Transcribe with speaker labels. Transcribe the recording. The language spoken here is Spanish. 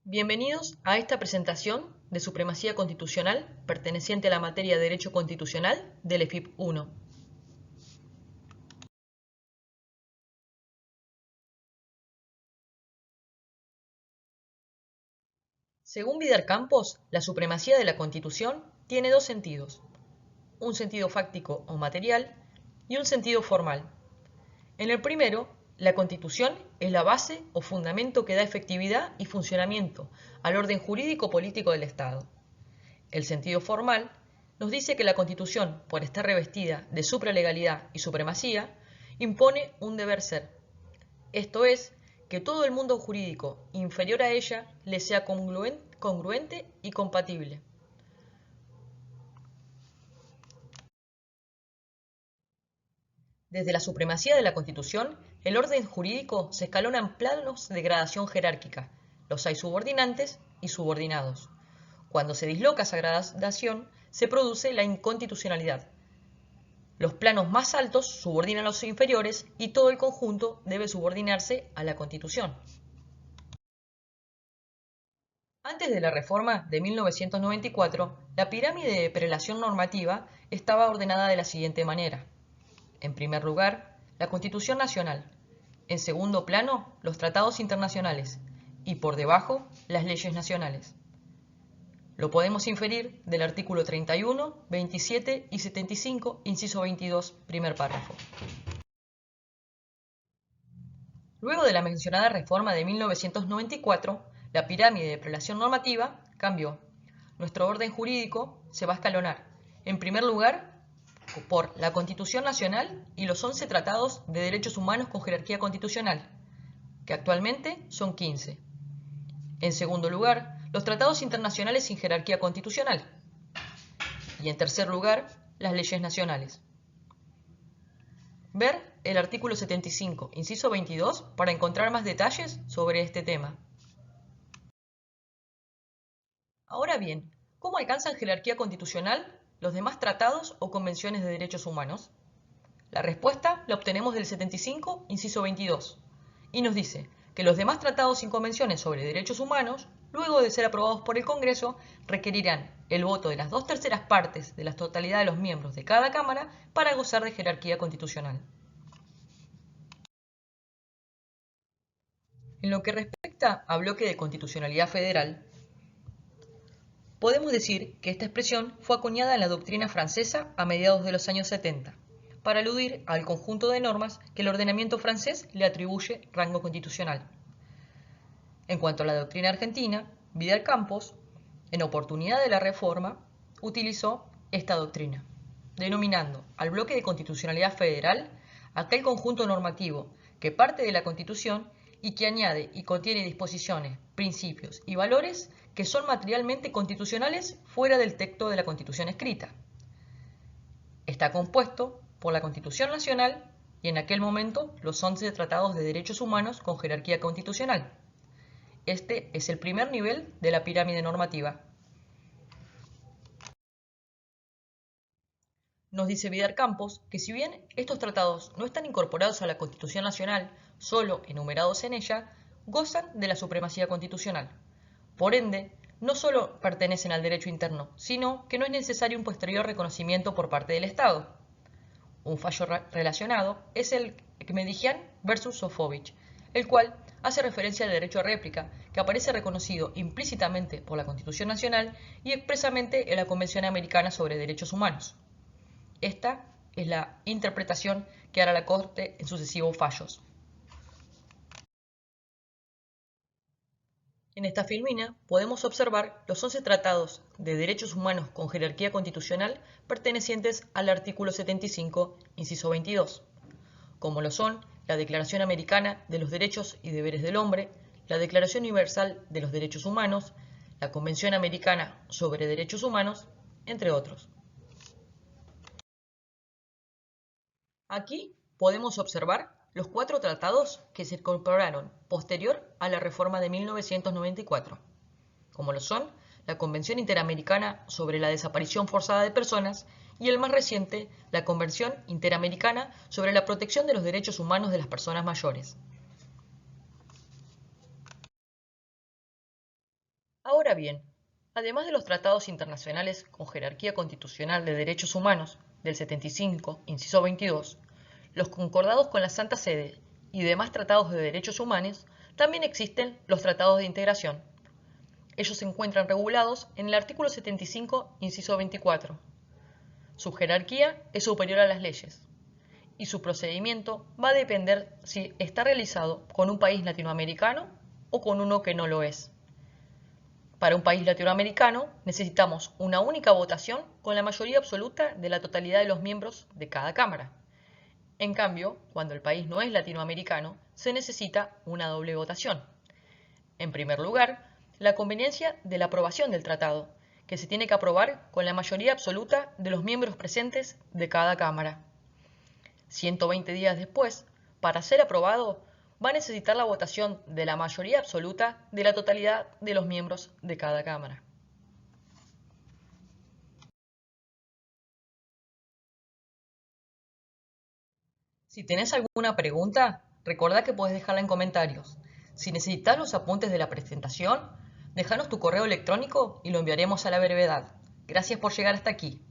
Speaker 1: Bienvenidos a esta presentación de Supremacía Constitucional perteneciente a la materia de Derecho Constitucional del EFIP 1. Según Vidar Campos, la supremacía de la Constitución tiene dos sentidos, un sentido fáctico o material y un sentido formal. En el primero, la Constitución es la base o fundamento que da efectividad y funcionamiento al orden jurídico-político del Estado. El sentido formal nos dice que la Constitución, por estar revestida de supralegalidad y supremacía, impone un deber ser. Esto es, que todo el mundo jurídico inferior a ella le sea congruente y compatible. Desde la supremacía de la Constitución, el orden jurídico se escalona en planos de gradación jerárquica. Los hay subordinantes y subordinados. Cuando se disloca esa gradación, se produce la inconstitucionalidad. Los planos más altos subordinan a los inferiores y todo el conjunto debe subordinarse a la Constitución. Antes de la reforma de 1994, la pirámide de prelación normativa estaba ordenada de la siguiente manera. En primer lugar, la Constitución Nacional. En segundo plano, los tratados internacionales. Y por debajo, las leyes nacionales. Lo podemos inferir del artículo 31, 27 y 75, inciso 22, primer párrafo. Luego de la mencionada reforma de 1994, la pirámide de prelación normativa cambió. Nuestro orden jurídico se va a escalonar. En primer lugar, por la Constitución Nacional y los 11 tratados de derechos humanos con jerarquía constitucional, que actualmente son 15. En segundo lugar, los tratados internacionales sin jerarquía constitucional. Y en tercer lugar, las leyes nacionales. Ver el artículo 75, inciso 22, para encontrar más detalles sobre este tema. Ahora bien, ¿cómo alcanzan jerarquía constitucional los demás tratados o convenciones de derechos humanos? La respuesta la obtenemos del 75, inciso 22, y nos dice que los demás tratados y convenciones sobre derechos humanos, luego de ser aprobados por el Congreso, requerirán el voto de las 2/3 partes de la totalidad de los miembros de cada Cámara para gozar de jerarquía constitucional. En lo que respecta a bloque de constitucionalidad federal, podemos decir que esta expresión fue acuñada en la doctrina francesa a mediados de los años 70, para aludir al conjunto de normas que el ordenamiento francés le atribuye rango constitucional. En cuanto a la doctrina argentina, Vidal Campos, en oportunidad de la reforma, utilizó esta doctrina, denominando al bloque de constitucionalidad federal aquel conjunto normativo que parte de la Constitución y que añade y contiene disposiciones, principios y valores que son materialmente constitucionales fuera del texto de la Constitución escrita. Está compuesto por la Constitución Nacional y en aquel momento los 11 tratados de derechos humanos con jerarquía constitucional. Este es el primer nivel de la pirámide normativa. Nos dice Vidal Campos que si bien estos tratados no están incorporados a la Constitución Nacional, solo enumerados en ella, gozan de la supremacía constitucional. Por ende, no solo pertenecen al derecho interno, sino que no es necesario un posterior reconocimiento por parte del Estado. Un fallo relacionado es el Ekmedijian versus Sofovich, el cual hace referencia al derecho a réplica, que aparece reconocido implícitamente por la Constitución Nacional y expresamente en la Convención Americana sobre Derechos Humanos. Esta es la interpretación que hará la Corte en sucesivos fallos. En esta filmina podemos observar los 11 tratados de derechos humanos con jerarquía constitucional pertenecientes al artículo 75, inciso 22, como lo son la Declaración Americana de los Derechos y Deberes del Hombre, la Declaración Universal de los Derechos Humanos, la Convención Americana sobre Derechos Humanos, entre otros. Aquí podemos observar los 4 tratados que se incorporaron posterior a la reforma de 1994, como lo son la Convención Interamericana sobre la Desaparición Forzada de Personas y el más reciente, la Convención Interamericana sobre la Protección de los Derechos Humanos de las Personas Mayores. Ahora bien, además de los tratados internacionales con jerarquía constitucional de derechos humanos del 75, inciso 22, los concordados con la Santa Sede y demás tratados de derechos humanos, también existen los tratados de integración. Ellos se encuentran regulados en el artículo 75, inciso 24. Su jerarquía es superior a las leyes y su procedimiento va a depender si está realizado con un país latinoamericano o con uno que no lo es. Para un país latinoamericano necesitamos una única votación con la mayoría absoluta de la totalidad de los miembros de cada Cámara. En cambio, cuando el país no es latinoamericano, se necesita una doble votación. En primer lugar, la conveniencia de la aprobación del tratado, que se tiene que aprobar con la mayoría absoluta de los miembros presentes de cada Cámara. 120 días después, para ser aprobado, va a necesitar la votación de la mayoría absoluta de la totalidad de los miembros de cada Cámara. Si tenés alguna pregunta, recordá que podés dejarla en comentarios. Si necesitas los apuntes de la presentación, déjanos tu correo electrónico y lo enviaremos a la brevedad. Gracias por llegar hasta aquí.